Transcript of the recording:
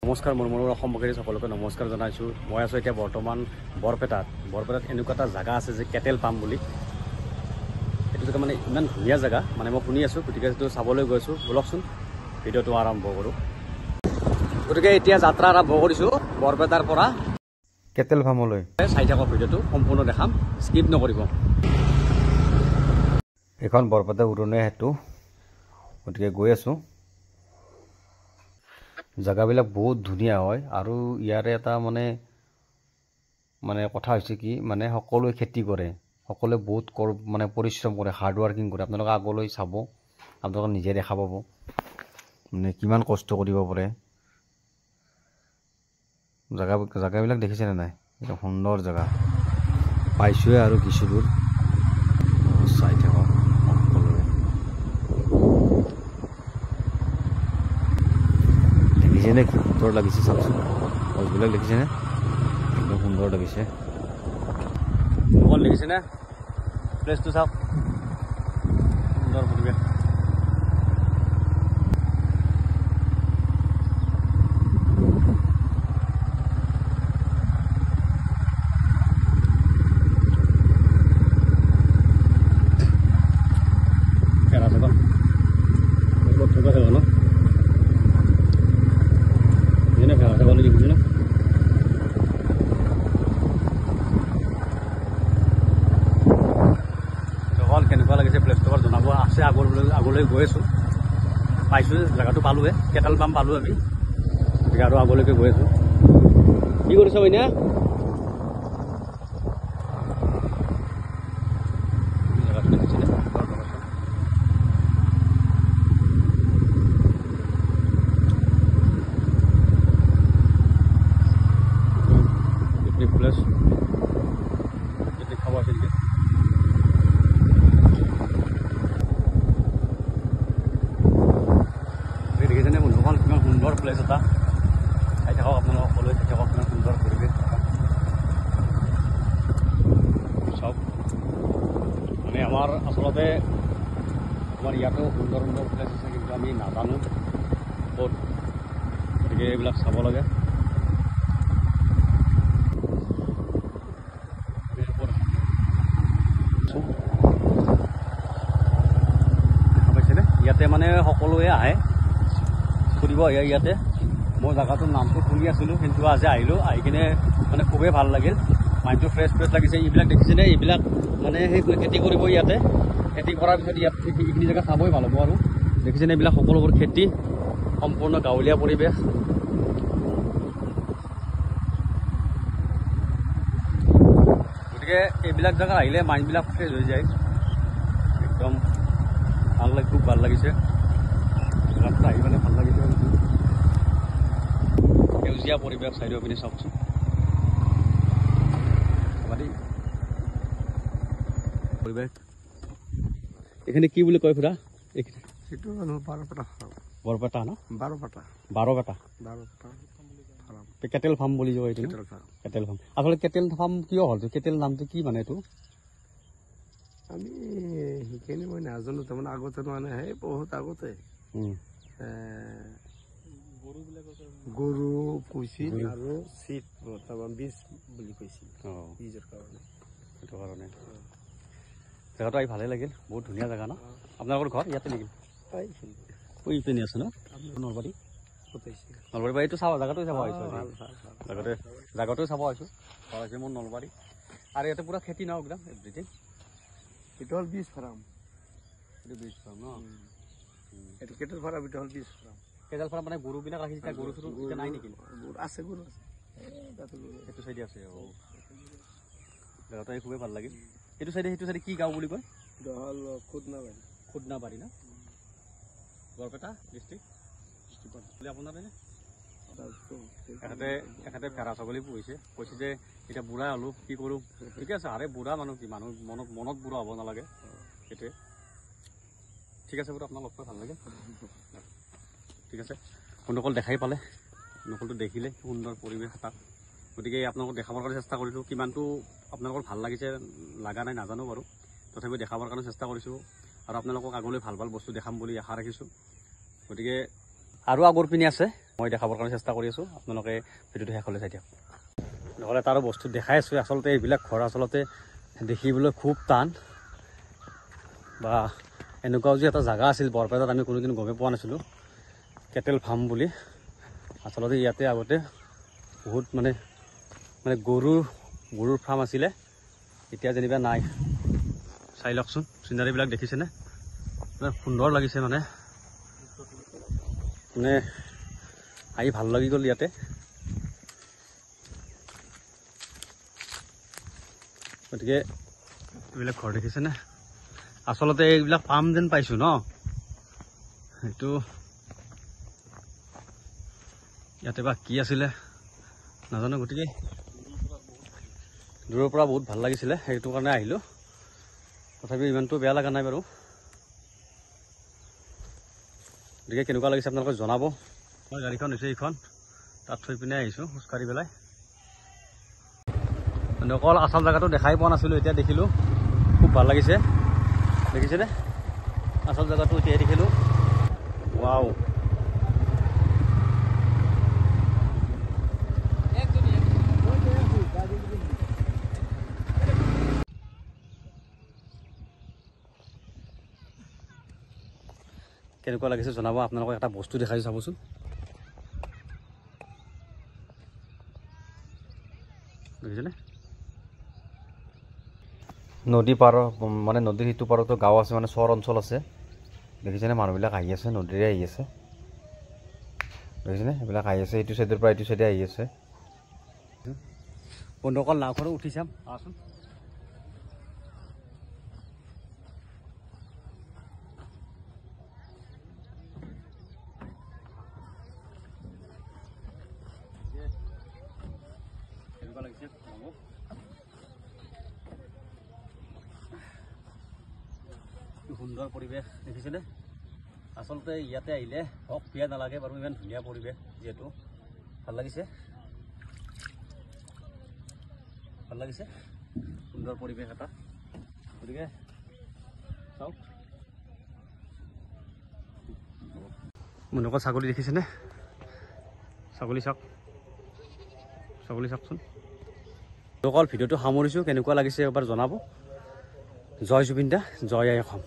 নমস্কাৰ মোৰ অসমবাসী সকলোকে নমস্কাৰ জনাইছো। মই আছো এতিয়া বৰ্তমান বৰপেটাত এনেকুৱা এটা জায়গা আছে যে কেটেল পাম বুলি। এইটো জায়গা মানে ইমান ধুনীয়া জায়গা, মানে মই শুনি আছো, গতিকে এইটো চাবলৈ গৈছো। বলকচোন ভিডিঅ'টো আৰম্ভ কৰোঁ। গতিকে এতিয়া যাত্ৰা আৰম্ভ কৰিছো বৰপেটাৰ পৰা কেটেল ফাৰ্মলৈ। চাই থাকক, ভিডিঅ'টো সম্পূৰ্ণ দেখাম, স্কিপ নকৰিব। এখন বৰপেটা উৰণীয়া সেতু, গতিকে গৈ আছো। জায়গাবিলাক বহুত ধুনীয়া হয় আৰু ইয়াৰে এটা মানে কথা হৈছে কি, মানে সকলোৱে খেতি কৰে, সকলোৱে বহুত মানে পৰিশ্ৰম কৰে, হাৰ্ড ৱাৰ্কিং কৰে। আপোনালোকে আগলৈ চাব, আপোনালোকে নিজে দেখা পাব মানে কিমান কষ্ট কৰিব পাৰে। জায়গাবিলাক দেখিছেনে নাই? এটা সুন্দৰ জায়গা পাইছোৱে আৰু কিছু দূৰ চাই থাকক সকলোৱে। দেখিছেনে কি সুন্দৰ লাগিছে? চাওকচোন গছবিলাক দেখিছেনে? একদম সুন্দৰ লাগিছে। অকল দেখিছেনে? প্লেচটো চাওক, সুন্দৰ পৰিৱেশ। কেনেকুৱা লাগিছে প্লেচটো জনাব। আছে আগলৈ গৈ আছো, পাইছো জেগাটো পালোৱে, কেটেল পাম্প পালো আমি, গতিকে আৰু আগলৈকে গৈ আছো। কি কৰিছ বাইনা? জেগাটো দেখিছিলে পিকনিক প্লেচ, পিকনিক খাব আছিল। দেখিছেনে বন্ধুসকল, কিমান সুন্দৰ প্লেচ এটা। চাই থাকক আপোনালোক সকলোৱে, চাই থাকক কিমান সুন্দৰ পৰিৱেশ। চাওক, মানে আমাৰ আচলতে আমাৰ ইয়াতো সুন্দৰ সুন্দৰ প্লেচ আছে, কিন্তু আমি নাজানো ক'ত, গতিকে এইবিলাক চাব লাগে। দেখা পাইছেনে? ইয়াতে মানে সকলোৱে আহে ফুৰিব আহে ইয়াতে। মই জেগাটোৰ নামটো শুনি আছিলোঁ, কিন্তু আজি আহিলোঁ, আহি কিনে মানে খুবেই ভাল লাগিল, মাইণ্ডটো ফ্ৰেছ লাগিছে। এইবিলাক দেখিছেনে? এইবিলাক মানে সেই খেতি কৰিব ইয়াতে, খেতি কৰাৰ পিছত ইয়াত এইখিনি জেগা চাবই ভাল হ'ব। আৰু দেখিছেনে এইবিলাক সকলোবোৰ খেতি, সম্পূৰ্ণ গাঁৱলীয়া পৰিৱেশ। গতিকে এইবিলাক জেগাত আহিলে মাইণ্ডবিলাক ফ্ৰেছ হৈ যায়, একদম ভাল লাগে, খুব ভাল লাগিছে। জেগাটোত আহি মানে ভাল লাগিছে। সেউজীয়া পৰিৱেশ চাইডৰ পিনে চাওকচোন। পৰিৱেশ এইখিনি কি বুলি কয় খুৰা? সেইটো বৰপেটা বৰপেটা ন? বাৰপেটা কেটেল ফাৰ্ম বুলি কয় এইটো। কেটেল ফাৰ্ম, আচলতে কেটেল ফাৰ্ম কিয় হ'ল? কেটেল নামটো কি মানে এইটো? আমি সেইখিনি মই নাজানো, তাৰমানে আগতে মানে সেই বহুত আগতে গৰু পুহিছিল আৰু চিট বৰ্তমান বীজ বুলি কৈছিল, বীজৰ কাৰণে। সেইটো কাৰণে জেগাটো আহি ভালেই লাগিল, বহুত ধুনীয়া জেগা ন? আপোনালোকৰ ঘৰ ইয়াতে নেকি? কৈ পিনে আছে ন? নলবাৰী পৰা এইটো চাব, জেগাটো চাব আহিছোঁ। জেগাটো চাব আহিছোঁ, মোৰ নলবাৰী। আৰু ইয়াতে পুৰা খেতি ন একদম এভৰিথিং। এইটো হ'ল বীজ ফাৰ্ম। এইটো বীজ ফাৰ্ম ন? এইটো কেটেল ফাৰ্ম, এইটো হ'ল বীজ ফাৰ্ম। কেটেল ফাৰ্ম মানে গৰুবিলাক ৰাখিছে, গৰু চৰু এতিয়া নাই নেকি? আছে, গৰু আছে, সেইটো চাইডে আছে। জেগাটো খুবেই ভাল লাগিল। সেইটো চাইডে কি গাঁও বুলি কয়? এইটো হ'ল খুদনাবাৰী ন? বৰপেটা ডিষ্ট্ৰিক্ট আপোনাৰ এখেতে ভেড়া ছাগলী পুহিছে, কৈছে যে এতিয়া বুঢ়া হ'লো, কি কৰোঁ? ঠিকে আছে, আৰে বুঢ়া মানুহ কি, মানুহ মনত বুঢ়া হ'ব নালাগে, সেইটোৱে। ঠিক আছে বাৰু, আপোনাক লগ পাই ভাল লাগে। ঠিক আছে, নকল দেখাই পালে, নকলটো দেখিলে সুন্দৰ পৰিৱেশ এটা। গতিকে আপোনালোকক দেখাবৰ কাৰণে চেষ্টা কৰিছোঁ। কিমানটো আপোনালোকৰ ভাল লাগিছে লগা নাই নাজানো বাৰু, তথাপিও দেখাবৰ কাৰণে চেষ্টা কৰিছোঁ। আৰু আপোনালোকক আগলৈ ভাল ভাল বস্তু দেখাম বুলি আশা ৰাখিছোঁ। গতিকে আৰু আগৰ পিনে আছে মই দেখাবৰ কাৰণে চেষ্টা কৰি আছোঁ, আপোনালোকে ভিডিঅ'টো শেষলৈ চাই দিয়ক। নহ'লে তাৰো বস্তু দেখাই আছোঁ। আচলতে এইবিলাক ঘৰ আচলতে দেখিবলৈ খুব টান, বা এনেকুৱাও যে এটা জাগা আছিল বৰপেটাত, আমি কোনোদিন গমেই পোৱা নাছিলোঁ, কেটেল ফাৰ্ম বুলি। আচলতে ইয়াতে আগতে বহুত মানে গৰুৰ ফাৰ্ম আছিলে, এতিয়া যেনিবা নাই। চাই লওকচোন চিনাৰীবিলাক দেখিছেনে, মানে সুন্দৰ লাগিছে, মানে আহি ভাল লাগি গ'ল ইয়াতে। গতিকে এইবিলাক ঘৰ দেখিছেনে, আচলতে এইবিলাক ফাৰ্ম যেন পাইছোঁ ন, সেইটো ইয়াতে বা কি আছিলে নাজানো। গতিকে দূৰৰ পৰা বহুত ভাল লাগিছিলে, সেইটো কাৰণে আহিলোঁ। তথাপিও ইমানটো বেয়া লগা নাই বাৰু। গতিকে কেনেকুৱা লাগিছে আপোনালোকে জনাব। মই গাড়ীখন হৈছে এইখন, তাত থৈ পিনে আহিছোঁ খোজকাঢ়ি পেলাই। মানে অকল আচল জেগাটো দেখাই পোৱা নাছিলোঁ, এতিয়া দেখিলোঁ, খুব ভাল লাগিছে। দেখিছেনে আচল জেগাটো এতিয়াই দেখিলোঁ। ৱাও, কেনেকুৱা লাগিছে জনাব। আপোনালোকক এটা বস্তু দেখাইছোঁ চাবচোন। দেখিছেনে নদী পাৰৰ, মানে নদীৰ সিটো পাৰতো গাঁও আছে, মানে চহৰ অঞ্চল আছে। দেখিছেনে মানুহবিলাক আহি আছে, নদীৰে আহি আছে। দেখিছেনে এইবিলাক আহি আছে, এইটো চাইডৰ পৰা এইটো চাইডে আহি আছে। বন্ধুসকল নাওখনো উঠি চাম, আহচোন। কেনেকুৱা লাগিছে সুন্দৰ পৰিৱেশ দেখিছেনে। আচলতে ইয়াতে আহিলে হওক বিয়া নালাগে বাৰু, ইমান ধুনীয়া পৰিৱেশ, যিহেতু ভাল লাগিছে, ভাল লাগিছে, সুন্দৰ পৰিৱেশ এটা। গতিকে চাওক, মনুকা ছাগলী দেখিছেনে, ছাগলী চাওক, ছাগলী চাওকচোন। অকল ভিডিঅ'টো সামৰিছোঁ, কেনেকুৱা লাগিছে এবাৰ জনাব। জয় জুবিন দা, জয় আই অসম।